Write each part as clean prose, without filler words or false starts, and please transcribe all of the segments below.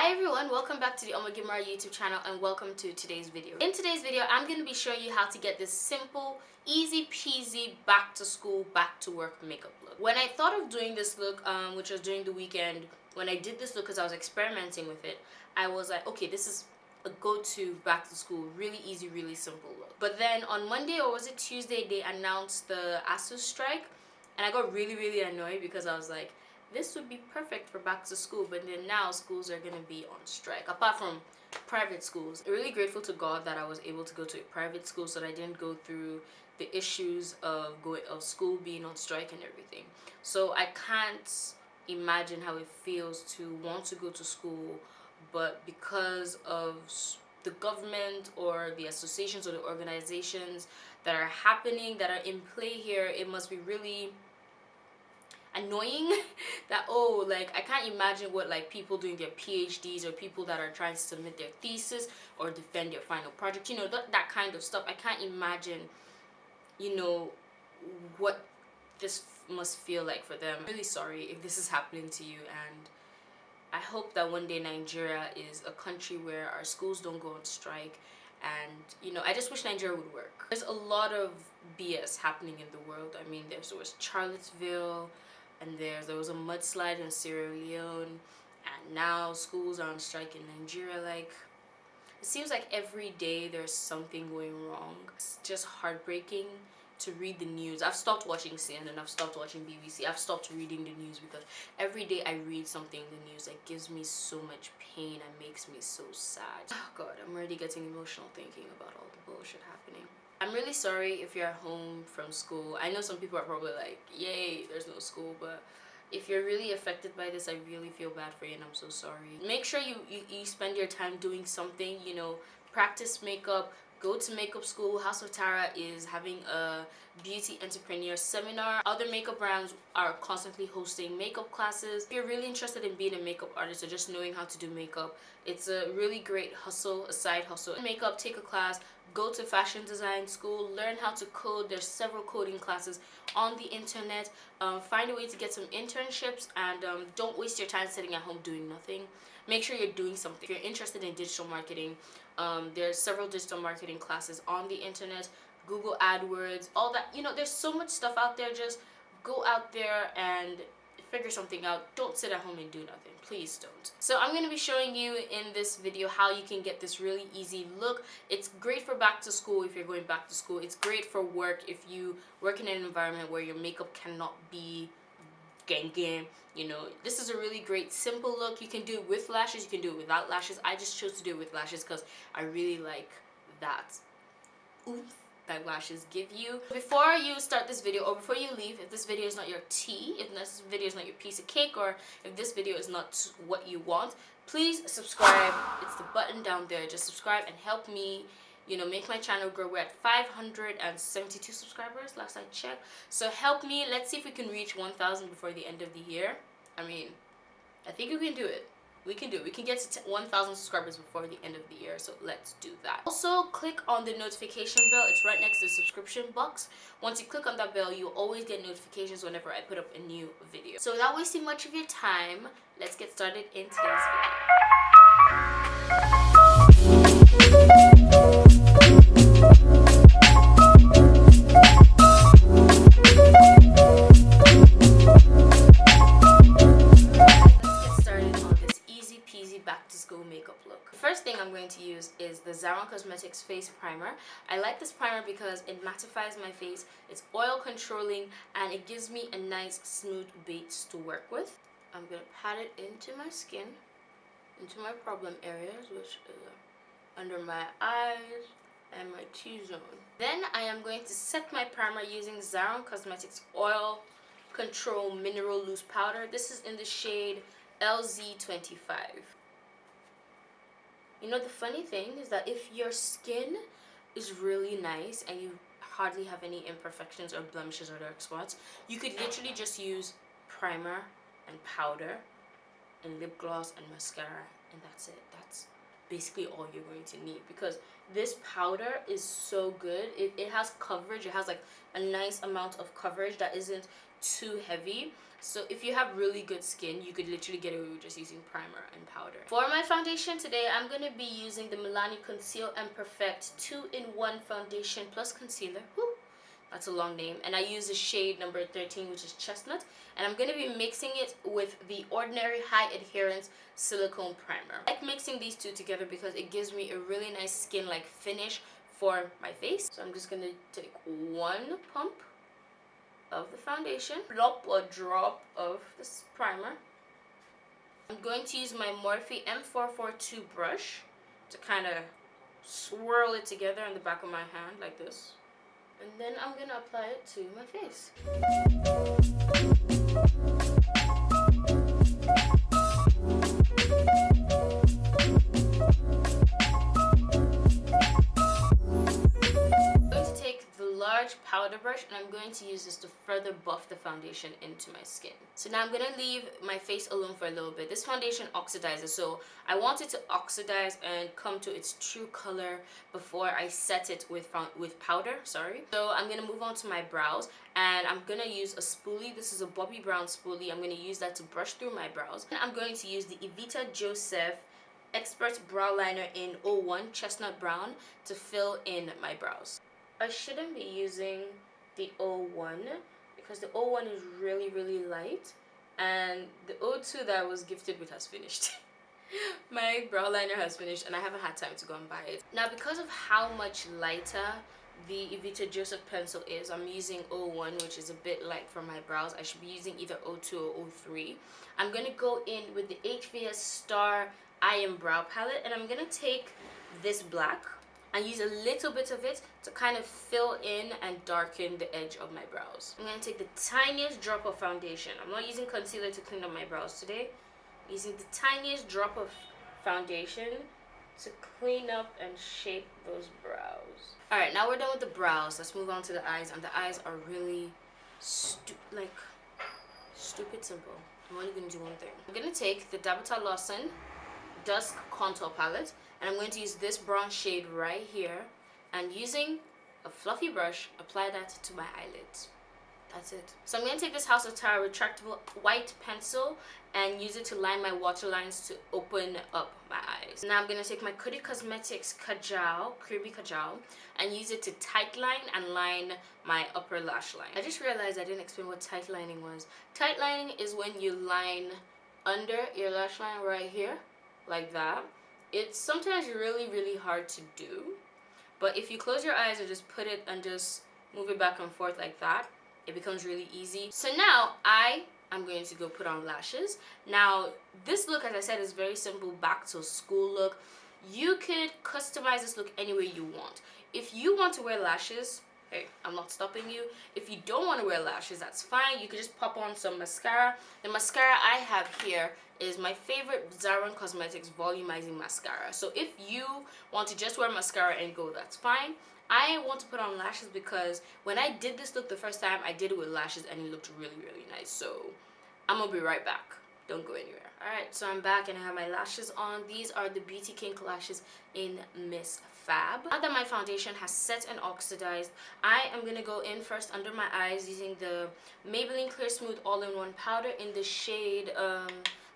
Hi everyone, welcome back to the OmogeMuRa YouTube channel and welcome to today's video. In today's video, I'm going to be showing you how to get this simple, easy peasy back to school, back to work makeup look. When I thought of doing this look, which was during the weekend, when I did this look because I was experimenting with it, I was like, okay, this is a go-to back to school, really easy, really simple look. But then on Monday, or was it Tuesday, they announced the ASU strike, and I got really annoyed because I was like, this would be perfect for back to school, but then now schools are going to be on strike, apart from private schools. I'm really grateful to God that I was able to go to a private school so that I didn't go through the issues of school being on strike and everything. So I can't imagine how it feels to want to go to school, but because of the government or the associations or the organizations that are happening, that are in play here, it must be really annoying that, oh, like, I can't imagine what like people doing their PhDs or people that are trying to submit their thesis or defend their final project, you know, that kind of stuff. I can't imagine, you know, what this must feel like for them. I'm really sorry if this is happening to you, and I hope that one day Nigeria is a country where our schools don't go on strike. And, you know, I just wish Nigeria would work. There's a lot of BS happening in the world. I mean, there was Charlottesville, and there was a mudslide in Sierra Leone, and now schools are on strike in Nigeria. Like, it seems like every day there's something going wrong. It's just heartbreaking to read the news. I've stopped watching CNN, I've stopped watching BBC, I've stopped reading the news because every day I read something in the news that gives me so much pain and makes me so sad. Oh God, I'm already getting emotional thinking about all the bullshit happening. I'm really sorry if you're home from school. I know some people are probably like, yay, there's no school, but if you're really affected by this, I really feel bad for you, and I'm so sorry. Make sure you spend your time doing something, you know, practice makeup, go to makeup school. House of Tara is having a beauty entrepreneur seminar. Other makeup brands are constantly hosting makeup classes. If you're really interested in being a makeup artist or just knowing how to do makeup, it's a really great hustle, a side hustle. Makeup, take a class, go to fashion design school, learn how to code. There's several coding classes on the internet. Find a way to get some internships, and don't waste your time sitting at home doing nothing. Make sure you're doing something. If you're interested in digital marketing, there's several digital marketing classes on the internet, Google AdWords, all that. You know, there's so much stuff out there. Just go out there and figure something out. Don't sit at home and do nothing. Please don't. So I'm going to be showing you in this video how you can get this really easy look. It's great for back to school if you're going back to school. It's great for work if you work in an environment where your makeup cannot be gang. You know, this is a really great simple look. You can do it with lashes, you can do it without lashes. I just chose to do it with lashes because I really like that oomph that lashes give you. Before you start this video, or before you leave, if this video is not your tea, if this video is not your piece of cake, or if this video is not what you want, please subscribe. It's the button down there. Just subscribe and help me, you know, make my channel grow. We're at 572 subscribers last I checked, so help me. Let's see if we can reach 1,000 before the end of the year. I mean, I think we can do it. We can do it. We can get to 1,000 subscribers before the end of the year, so let's do that. Also, click on the notification bell. It's right next to the subscription box. Once you click on that bell, you'll always get notifications whenever I put up a new video. So without wasting much of your time, let's get started in today's back to school makeup look. The first thing I'm going to use is the Cosmetics face primer. I like this primer because it mattifies my face, it's oil controlling, and it gives me a nice smooth base to work with. I'm going to pat it into my skin, into my problem areas, which is under my eyes and my T-zone. Then I am going to set my primer using Cosmetics Oil Control Mineral Loose Powder. This is in the shade LZ25. You know, the funny thing is that if your skin is really nice and you hardly have any imperfections or blemishes or dark spots, you could literally just use primer and powder and lip gloss and mascara, and that's it. That's basically all you're going to need, because this powder is so good. It has coverage. It has like a nice amount of coverage that isn't too heavy. So if you have really good skin, you could literally get away with just using primer and powder. For my foundation today, I'm going to be using the Milani Conceal and Perfect 2-in-1 foundation plus concealer. Woo! That's a long name. And I use the shade number 13, which is Chestnut. And I'm going to be mixing it with the Ordinary High Adherence Silicone Primer. I like mixing these two together because it gives me a really nice skin-like finish for my face. So I'm just going to take one pump of the foundation, plop a drop of this primer. I'm going to use my Morphe M442 brush to kind of swirl it together on the back of my hand like this. And then I'm going to apply it to my face. Powder brush, and I'm going to use this to further buff the foundation into my skin. So now I'm going to leave my face alone for a little bit. This foundation oxidizes, so I want it to oxidize and come to its true color before I set it with powder. So I'm going to move on to my brows, and I'm going to use a spoolie. This is a Bobbi Brown spoolie. I'm going to use that to brush through my brows. And I'm going to use the Evita Joseph Expert Brow Liner in 01 Chestnut Brown to fill in my brows. I shouldn't be using the 01 because the 01 is really, really light, and the 02 that I was gifted with has finished. My brow liner has finished and I haven't had time to go and buy it. Now, because of how much lighter the Evita Joseph pencil is, I'm using 01, which is a bit light for my brows. I should be using either 02 or 03. I'm going to go in with the HVS Star I Am Brow Palette, and I'm going to take this black and use a little bit of it to kind of fill in and darken the edge of my brows. I'm going to take the tiniest drop of foundation. I'm not using concealer to clean up my brows today. I'm using the tiniest drop of foundation to clean up and shape those brows. Alright, now we're done with the brows. Let's move on to the eyes. And the eyes are really stupid simple. I'm only going to do one thing. I'm going to take the Dabata Lawson Dusk Contour Palette, and I'm going to use this brown shade right here, and using a fluffy brush, apply that to my eyelids. That's it. So I'm going to take this House of Tara retractable white pencil and use it to line my waterlines to open up my eyes. Now I'm going to take my Coty Cosmetics Kajal, Creamy Kajal, and use it to tight line and line my upper lash line. I just realized I didn't explain what tight lining was. Tight lining is when you line under your lash line right here, like that. It's sometimes really, really hard to do, but if you close your eyes and just put it and just move it back and forth like that, it becomes really easy. So now I'm going to go put on lashes. Now this look, as I said, is very simple back to school look. You could customize this look any way you want. If you want to wear lashes, hey, I'm not stopping you. If you don't want to wear lashes, that's fine. You could just pop on some mascara. The mascara I have here is my favorite Zaron Cosmetics Volumizing Mascara. So if you want to just wear mascara and go, that's fine. I want to put on lashes because when I did this look the first time, I did it with lashes and it looked really, really nice. So I'm gonna be right back. Don't go anywhere. Alright, so I'm back and I have my lashes on. These are the Beauty Kink lashes in Miss Fab. Now that my foundation has set and oxidized, I am going to go in first under my eyes using the Maybelline Clear Smooth All-in-One powder in the shade,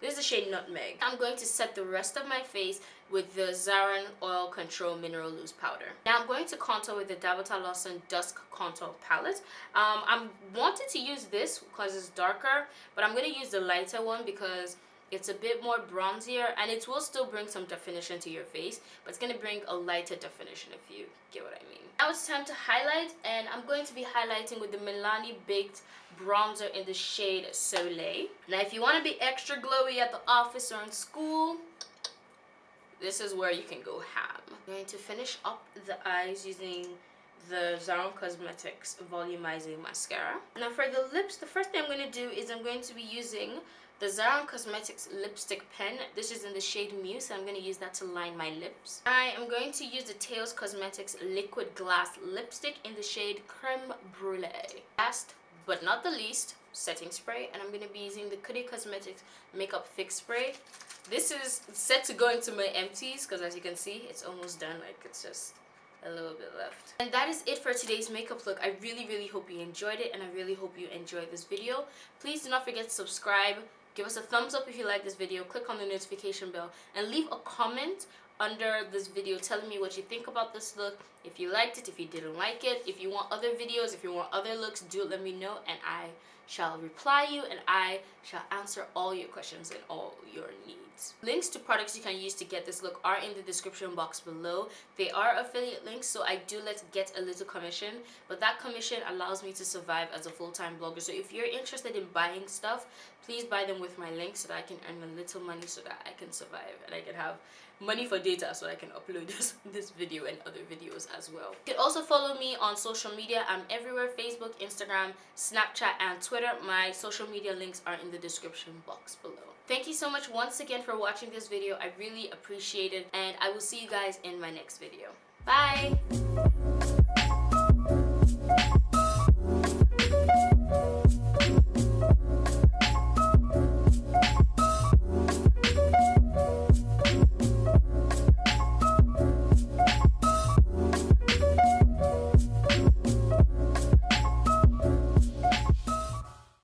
this is the shade Nutmeg. I'm going to set the rest of my face with the Zaron Oil Control Mineral Loose Powder. Now I'm going to contour with the Dabata Lawson Dusk Contour Palette. I wanted to use this because it's darker, but I'm going to use the lighter one because it's a bit more bronzier and it will still bring some definition to your face, but it's going to bring a lighter definition if you get what I mean. Now it's time to highlight, and I'm going to be highlighting with the Milani Baked Bronzer in the shade Soleil. Now if you want to be extra glowy at the office or in school, this is where you can go ham. I'm going to finish up the eyes using the Zaron Cosmetics Volumizing Mascara. Now for the lips, the first thing I'm going to do is I'm going to be using the Zaron Cosmetics lipstick pen. This is in the shade Muse, so I'm going to use that to line my lips. I am going to use the Teos Cosmetics Liquid Glass lipstick in the shade Creme Brulee. Last but not the least, setting spray, and I'm going to be using the Coty Cosmetics Makeup Fix Spray. This is set to go into my empties because as you can see, it's almost done. Like, it's just a little bit left. And that is it for today's makeup look. I really hope you enjoyed it, and I really hope you enjoyed this video. Please do not forget to subscribe, give us a thumbs up if you like this video, click on the notification bell, and leave a comment under this video telling me what you think about this look. If you liked it, if you didn't like it, if you want other videos, if you want other looks, do let me know, and I shall reply you, and I shall answer all your questions and all your needs. Links to products you can use to get this look are in the description box below. They are affiliate links, so I do get a little commission, but that commission allows me to survive as a full-time blogger. So if you're interested in buying stuff, please buy them with my link so that I can earn a little money, so that I can survive and I can have money for data so I can upload this video and other videos as well. You can also follow me on social media. I'm everywhere: Facebook, Instagram, Snapchat, and Twitter. My social media links are in the description box below. Thank you so much once again for watching this video. I really appreciate it, and I will see you guys in my next video. Bye!